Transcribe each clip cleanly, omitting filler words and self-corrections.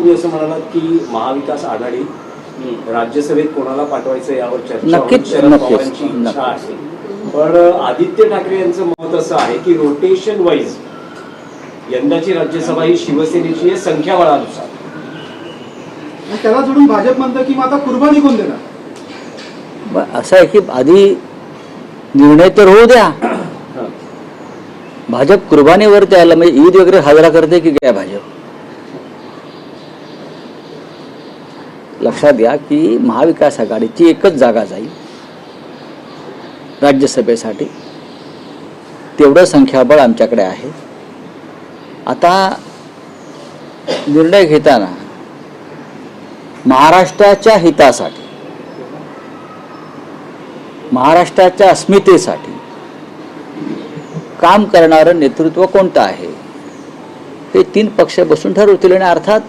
तुम्ही असं म्हणालात की महाविकास आघाडी राज्यसभेत कोणाला पाठवायचं यावर चर्चा होईल, शरद पवारांची इच्छा आहे. पण आदित्य ठाकरे यांचं मत असं आहे की रोटेशन वाईज यंदाची राज्यसभा ही शिवसेनेची आहे संख्याबळानुसार. त्याला सोडून भाजप म्हणतं की मग आता कुर्बानी कोण देणार? असं आहे की आधी निर्णय तर होऊ द्या. भाजप कुर्बानीवर त्याला म्हणजे ईद वगैरे साजरा करते की काय भाजप? लक्षात घ्या की महाविकास आघाडीची एकच जागा जाईल राज्यसभेसाठी, तेवढं संख्याबळ आमच्याकडे आहे. आता निर्णय घेताना महाराष्ट्राच्या हितासाठी, महाराष्ट्राच्या अस्मितेसाठी काम करणारं नेतृत्व कोणतं आहे ते 3 पक्ष बसून ठरवतील. आणि अर्थात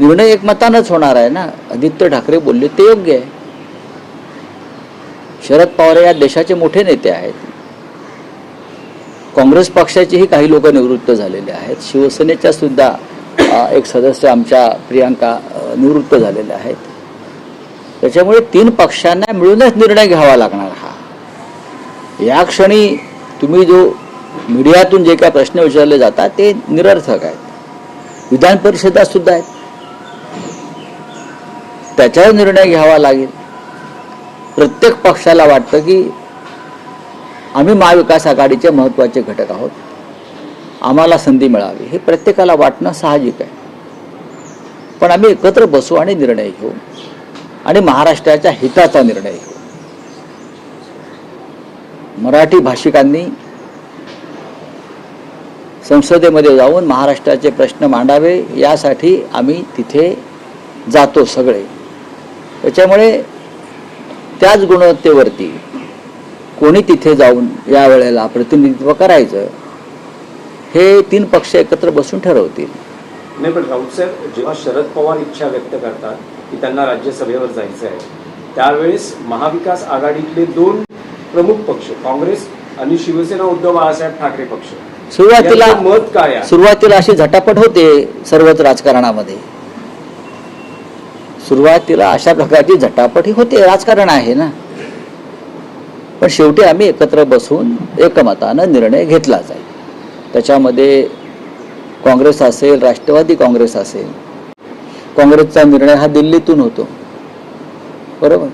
निर्णय एकमतानंच होणार आहे ना. आदित्य ठाकरे बोलले ते योग्य आहे. शरद पवार या देशाचे मोठे नेते आहेत. काँग्रेस पक्षाचेही काही लोक निवृत्त झालेले आहेत. शिवसेनेच्या सुद्धा एक सदस्य आमच्या प्रियांका निवृत्त झालेल्या आहेत. त्याच्यामुळे 3 पक्षांना मिळूनच निर्णय घ्यावा लागणार हा. या क्षणी तुम्ही जो मीडियातून जे काही प्रश्न विचारले जातात ते निरर्थक आहेत. विधान परिषदा सुद्धा आहेत, त्याच्यावर निर्णय घ्यावा लागेल. प्रत्येक पक्षाला वाटतं की आम्ही महाविकास आघाडीचे महत्त्वाचे घटक आहोत, आम्हाला संधी मिळावी, हे प्रत्येकाला वाटणं साहजिक आहे. पण आम्ही एकत्र बसू आणि निर्णय घेऊ आणि महाराष्ट्राच्या हिताचा निर्णय घेऊ. मराठी भाषिकांनी संसदेमध्ये जाऊन महाराष्ट्राचे प्रश्न मांडावे यासाठी आम्ही तिथे जातो सगळे. त्याच्यामुळे त्याच गुणवत्तेवरती कोणी तिथे जाऊन या वेळेला प्रतिनिधित्व करायचं हे 3 पक्ष एकत्र बसून ठरवतील. नाही, पण राऊत साहेब, जेव्हा शरद पवार इच्छा व्यक्त करतात की त्यांना राज्यसभेवर जायचं आहे, त्यावेळेस महाविकास आघाडीतले 2 प्रमुख पक्ष काँग्रेस आणि शिवसेना उद्धव बाळासाहेब ठाकरे पक्ष, मत काय आहे? सुरुवातीला अशी झटापट होते सर्वच राजकारणामध्ये. सुरुवातीला अशा प्रकारची झटापट ही होते, राजकारण आहे ना. पण शेवटी आम्ही एकत्र बसून एकमतानं निर्णय घेतला जाईल. त्याच्यामध्ये काँग्रेस असेल, राष्ट्रवादी काँग्रेस असेल, काँग्रेसचा निर्णय हा दिल्लीतून होतो, बरोबर.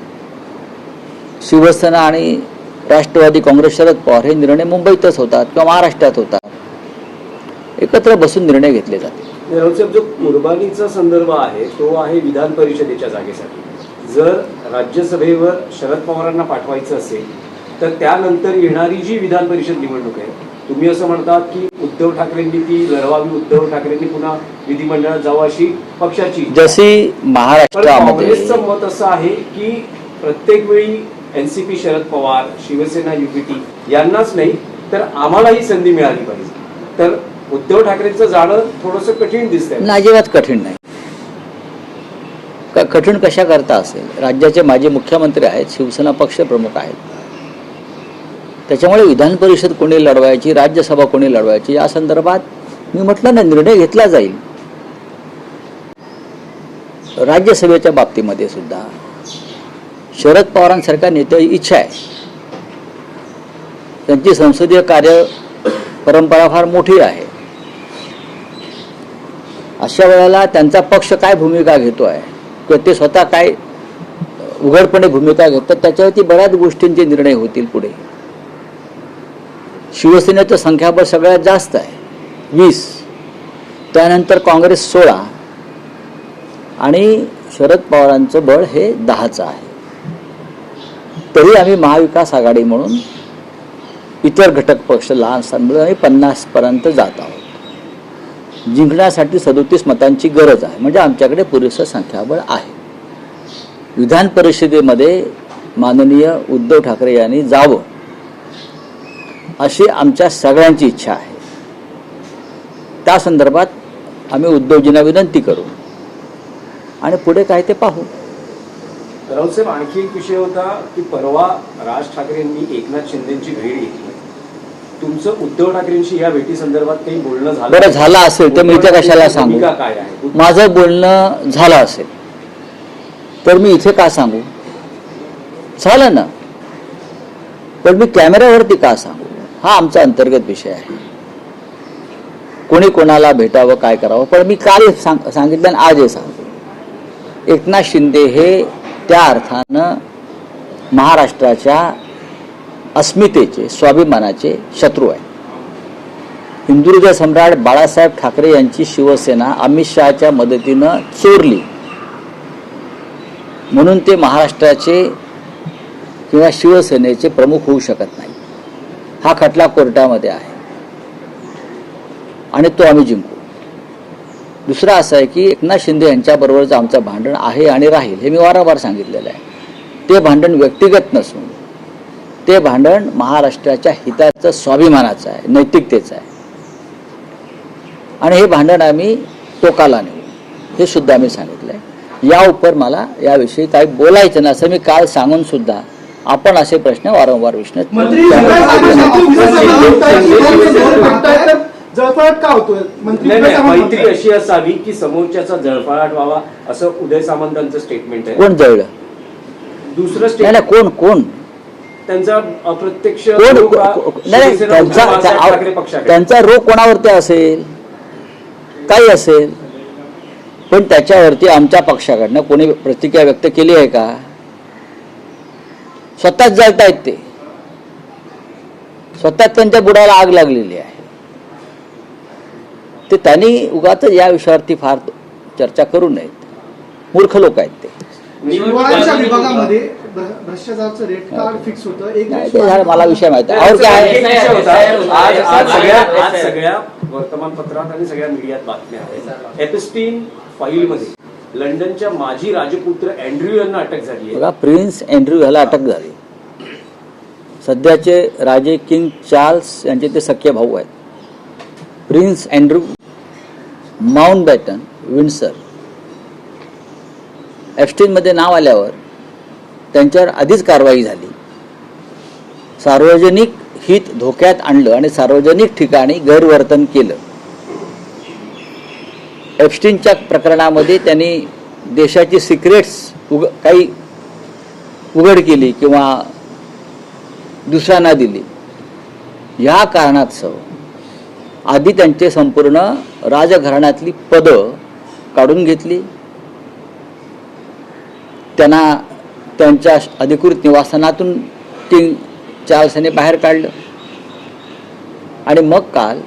शिवसेना आणि राष्ट्रवादी काँग्रेस, शरद पवार हे निर्णय मुंबईतच होतात किंवा महाराष्ट्रात होतात. एकत्र बसून निर्णय घेतले जाते. जो कुर्बानीचा संदर्भ आहे तो आहे विधान परिषदेच्या जागेसाठी. जर राज्यसभेवर शरद पवारांना पाठवायचं असेल तर त्यानंतर येणारी जी विधान परिषद निवडणूक आहे, तुम्ही असं म्हणतात की उद्धव ठाकरेंनी ती लढवावी, उद्धव ठाकरेंनी पुन्हा विधिमंडळात जावं अशी पक्षाची, जशी महाराष्ट्रामध्ये. काँग्रेसचं मत असं आहे की प्रत्येक वेळी एनसीपी शरद पवार, शिवसेना युपीटी यांनाच नाही तर आम्हालाही संधी मिळाली पाहिजे. तर उद्धव ठाकरेंचं जाणं थोडंसं कठीण दिसतंय. अजिबात कठीण नाही. कठीण कशा करता असेल? राज्याचे माजी मुख्यमंत्री आहेत, शिवसेना पक्ष प्रमुख आहेत. त्याच्यामुळे विधान परिषद कोणी लढवायची, राज्यसभा कोणी लढवायची या संदर्भात मी म्हटलं ना, निर्णय घेतला जाईल. राज्यसभेच्या बाबतीमध्ये सुद्धा शरद पवारांसारख्या नेत्याची इच्छा आहे. त्यांची संसदीय कार्य परंपरा फार मोठी आहे. अशा वेळेला त्यांचा पक्ष काय भूमिका घेतो आहे किंवा ते स्वतः काय उघडपणे भूमिका घेतात त्याच्यावरती बऱ्याच गोष्टींचे निर्णय होतील पुढे. शिवसेनेचं संख्याबळ सगळ्यात जास्त आहे 20, त्यानंतर काँग्रेस 16 आणि शरद पवारांचं बळ हे 10चं आहे. तरी आम्ही महाविकास आघाडी म्हणून इतर घटक पक्ष लहान असताना आम्ही 50 पर्यंत जात आहोत. जिंकण्यासाठी 37 मतांची गरज आहे, म्हणजे आमच्याकडे पुरेसं संख्याबळ आहे. विधान परिषदेमध्ये माननीय उद्धव ठाकरे यांनी जावं अशी आमच्या सगळ्यांची इच्छा आहे. त्या संदर्भात आम्ही उद्धवजींना विनंती करू आणि पुढे काय ते पाहू. राऊतसाहेब, आणखी एक विषय होता की परवा राज ठाकरेंनी एकनाथ शिंदेची भेट घेतली तुमचं उद्धव ठाकरेंशी या भेटी संदर्भात काही बोलणं झालं? बरं झालं असेल तर मी इथे कशाला सांगू? भूमिका काय आहे? माझं बोलणं झालं असेल तर मी इथे का सांगू? झालं ना, पण मी कॅमेऱ्यावरती का सांगू? हा आमचा अंतर्गत विषय आहे. कोणी कोणाला भेटावं, काय करावं, पण मी काल सांगितलं आणि आज हे सांगतो. एकनाथ शिंदे हे त्या अर्थानं महाराष्ट्राच्या अस्मितेचे, स्वाभिमानाचे शत्रू आहे. हिंदुत्व सम्राट बाळासाहेब ठाकरे यांची शिवसेना अमित शहाच्या मदतीनं चोरली म्हणून ते महाराष्ट्राचे किंवा शिवसेनेचे प्रमुख होऊ शकत नाही. हा खटला कोर्टामध्ये आहे आणि तो आम्ही जिंकू. दुसरा असा आहे की एकनाथ शिंदे यांच्याबरोबरचं आमचं भांडण आहे आणि राहील, हे मी वारंवार सांगितलेलं आहे. ते भांडण व्यक्तिगत नसून ते भांडण महाराष्ट्राच्या हिताचं, स्वाभिमानाचं आहे, नैतिकतेचं आहे. आणि हे भांडण आम्ही टोकाला नेऊ, हे सुद्धा आम्ही सांगितलं आहे. या उपर मला याविषयी काही बोलायचं नाही असं मी काल सांगून सुद्धा आपण असे प्रश्न वारंवार विचारत. जळफळाट का होतोय? मैत्री अशी असावी की समोरच्याचा जळफळाट व्हावा, असं उदय सामंतांचं स्टेटमेंट आहे. कोण जळलं? दुसरं नाही स्टेटमेंट कोण कोण त्यांचा अप्रत्यक्ष कोण रोग हा नाही, शिवसेना उद्धव बाळासाहेब ठाकरे पक्षाकडे. त्यांचा रोग कोणावरती असेल, काही असेल, पण त्याच्यावरती आमच्या पक्षाकडनं कोणी प्रतिक्रिया व्यक्त केली आहे का? स्वतःच जळतायत ते, स्वतःच त्यांच्या बुडाला आग लागलेली आहे. ते त्यांनी उगाच या विषयावरती फार चर्चा करू नयेत. मूर्ख लोक आहेत ते. निवडणुकीच्या विभागामध्ये भ्रष्टाचाराचं रेट कार्ड फिक्स होतं. एक नाही, ते झालं, मला विषय माहिती आहे. और काय एक आहे? विषय होता. आज सगळ्या वर्तमानपत्रात आणि सगळ्या मीडियात बातम्या आहेत. एपिस्टीन फाईलमध्ये लंडनच्या माजी राजपुत्र अँड्र्यू यांना अटक झाली आहे. बघा, प्रिन्स अँड्र्यू ह्याला अटक झाली. सध्याचे राजे किंग चार्ल्स यांचे ते सख्खे भाऊ आहेत. प्रिन्स अँड्र्यू माउंटबॅटन विंडसर एप्स्टीनमध्ये नाव आल्यावर त्यांच्यावर आधीच कारवाई झाली. सार्वजनिक हित धोक्यात आणलं आणि सार्वजनिक ठिकाणी गैरवर्तन केलं. एप्स्टीनच्या प्रकरणामध्ये त्यांनी देशाची सिक्रेट्स काही उघड केली किंवा दुसऱ्यांना दिली. या कारणास्तव आधी त्यांचे संपूर्ण राजघराण्यातली पदं काढून घेतली, त्यांना त्यांच्या अधिकृत निवासस्थानातून किंग चार्ल्स यांनी बाहेर काढलं आणि मग काल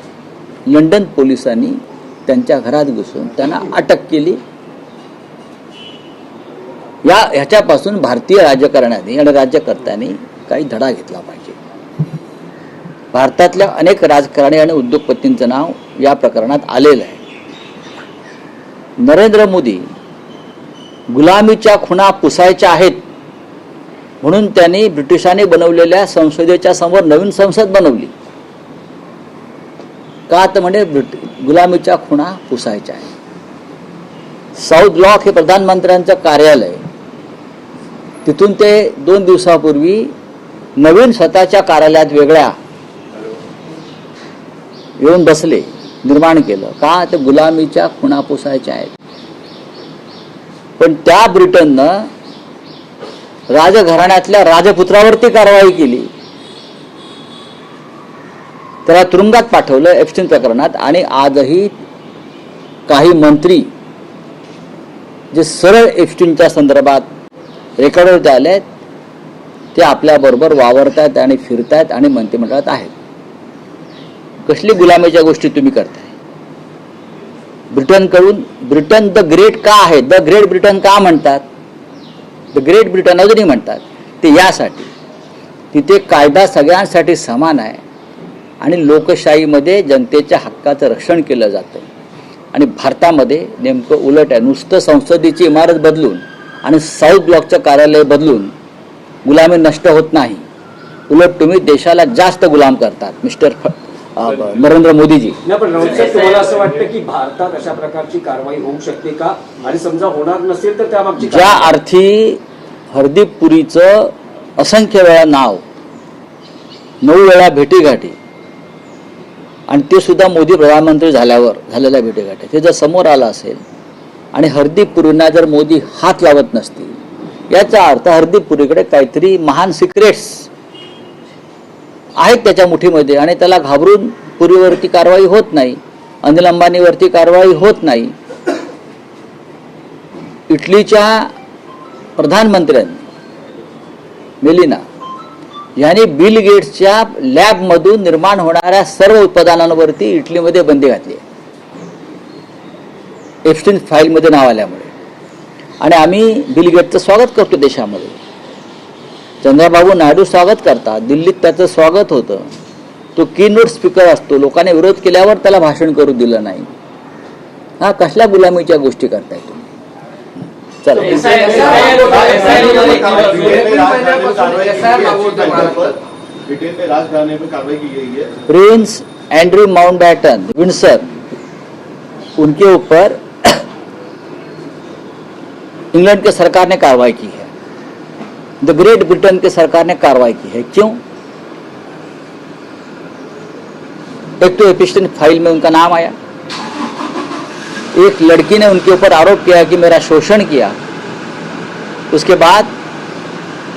लंडन पोलिसांनी त्यांच्या घरात घुसून त्यांना अटक केली. ह्याच्यापासून भारतीय राजकारण्यांनी आणि राज्यकर्त्यांनी काही धडा घेतला पाहिजे. भारतातल्या अनेक राजकारणी आणि उद्योगपतींचं नाव या प्रकरणात आलेलं आहे. नरेंद्र मोदी गुलामीच्या खुणा पुसायच्या आहेत म्हणून त्यांनी ब्रिटिशांनी बनवलेल्या संसदेच्या समोर नवीन संसद बनवली. का तर म्हणजे गुलामीच्या खुणा पुसायच्या आहेत. साऊथ ब्लॉक हे प्रधानमंत्र्यांचं कार्यालय, तिथून ते 2 दिवसापूर्वी नवीन स्वतःच्या कार्यालयात वेगळ्या येऊन बसले, निर्माण केलं. का तर गुलामीच्या खुणा पुसायच्या आहेत. पण त्या ब्रिटननं राजघराण्यातल्या राजपुत्रावरती कारवाई केली, त्याला तुरुंगात पाठवलं एप्स्टीन प्रकरणात. आणि आजही काही मंत्री जे सरळ एप्स्टीनच्या संदर्भात रेकॉर्डवरती आले आहेत ते आपल्याबरोबर वावरतायत आणि फिरतायत आणि मंत्रिमंडळात आहेत. कसली गुलामीच्या गोष्टी तुम्ही करताय? ब्रिटनकडून ब्रिटन द ग्रेट का आहे? द ग्रेट ब्रिटन का म्हणतात? द ग्रेट ब्रिटन अजूनही म्हणतात. ते यासाठी तिथे कायदा सगळ्यांसाठी समान आहे आणि लोकशाहीमध्ये जनतेच्या हक्काचं रक्षण केलं जातं. आणि भारतामध्ये नेमकं उलट आहे. नुसतं संसदेची इमारत बदलून आणि साऊथ ब्लॉकचं कार्यालय बदलून गुलामी नष्ट होत नाही. उलट तुम्ही देशाला जास्त गुलाम करतात मिस्टर नरेंद्र मोदीजी. नाही, पण राऊत साहेब, तुम्हाला असं वाटतं की भारतात अशा प्रकारची कारवाई होऊ शकते का? आणि समजा होणार नसेल तर त्यामागची ज्या अर्थी हरदीप पुरीचं असंख्य वेळा नाव, 9 वेळा भेटीगाठी आणि ते सुद्धा मोदी प्रधानमंत्री झाल्यावर झालेल्या भेटीगाठी आहे. ते जर समोर आलं असेल आणि हरदीप पुरींना जर मोदी हात लावत नसतील याचा अर्थ हरदीप पुरीकडे काहीतरी महान सिक्रेट्स आहेत त्याच्या मुठीमध्ये आणि त्याला घाबरून पुरीवरती कारवाई होत नाही, अनिल अंबानीवरती कारवाई होत नाही. इटलीच्या प्रधानमंत्र्यांनी मेलिना यांनी बिल गेट्सच्या लॅबमधून निर्माण होणाऱ्या सर्व उत्पादनांवरती इटलीमध्ये बंदी घातली आहे एप्स्टीन फाईलमध्ये नाव आल्यामुळे. आणि आम्ही बिल गेटचं स्वागत करतो देशामध्ये. चंद्रबाबू नायडू स्वागत करतात, दिल्लीत त्याचं स्वागत होतं. तो कीनोट स्पीकर असतो, लोकांनी विरोध केल्यावर त्याला भाषण करू दिलं नाही. हा कसल्या गुलामीच्या गोष्टी करताय तुम्ही? चला ब्रिटेन में राजघराने में कार्रवाई की गई है। प्रिंस एंड्रू माउंटबैटन विंडसर, उनके ऊपर इंग्लैंड के सरकार ने कार्रवाई की है, द ग्रेट ब्रिटेन के सरकार ने कार्रवाई की है. क्यों? एक तो एपिस्टन फाइल में उनका नाम आया, एक लड़की ने उनके ऊपर आरोप किया कि मेरा शोषण किया, उसके बाद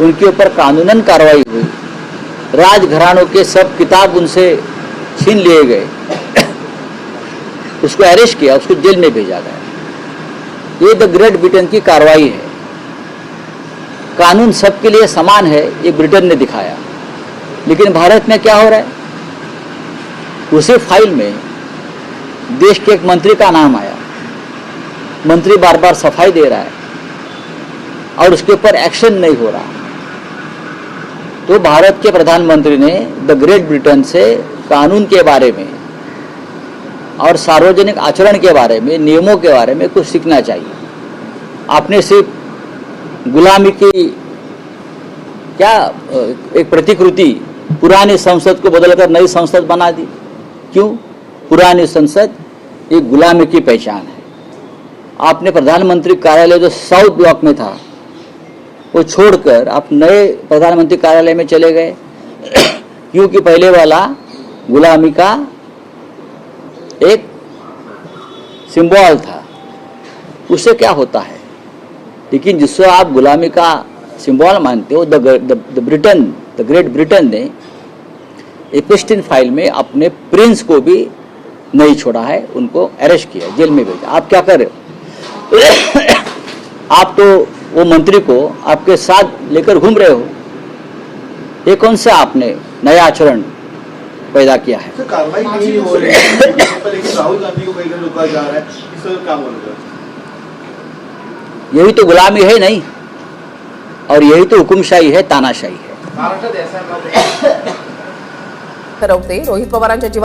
उनके ऊपर कानूनन कार्रवाई हुई, राजघरानों के सब किताब उनसे छीन लिए गए, उसको अरेस्ट किया, उसको जेल में भेजा गया. ये द ग्रेट ब्रिटेन की कार्रवाई है. कानून सबके लिए समान है ये ब्रिटेन ने दिखाया. लेकिन भारत में क्या हो रहा है? उसी फाइल में देश के एक मंत्री का नाम आया, मंत्री बार बार सफाई दे रहा है और उसके ऊपर एक्शन नहीं हो रहा. तो भारत के प्रधानमंत्री ने द ग्रेट ब्रिटेन से कानून के बारे में और सार्वजनिक आचरण के बारे में, नियमों के बारे में कुछ सीखना चाहिए. आपने सिर्फ गुलामी की क्या एक प्रतिकृति पुरानी संसद को बदलकर नई संसद बना दी. क्यों? पुरानी संसद ये गुलामी की पहचान है. आपने प्रधानमंत्री कार्यालय जो साउथ ब्लॉक में था वो छोड़कर आप नए प्रधानमंत्री कार्यालय में चले गए. क्योंकि पहले वाला गुलामी का एक सिंबल था, उससे क्या होता है. लेकिन जिसको आप गुलामी का सिंबल मानते हो, द ग्रेट ब्रिटेन ने एपिस्टीन फाइल में अपने प्रिंस को भी नहीं छोड़ा है, उनको अरेस्ट किया, जेल में भेजा. आप क्या कर रहे हो? आप तो वो मंत्री को आपके साथ लेकर घूम रहे हो. ये कौन सा आपने नया आचरण पैदा किया है? सर, कार्रवाई नहीं हो रही है लेकिन राहुल गांधी को कहीं रोका जा रहा है, इसका क्या बोलेगा? यही तो गुलामी है नहीं, और यही तो हुकुमशाही है, तानाशाही है. ठरवते रोहित पवारांच्या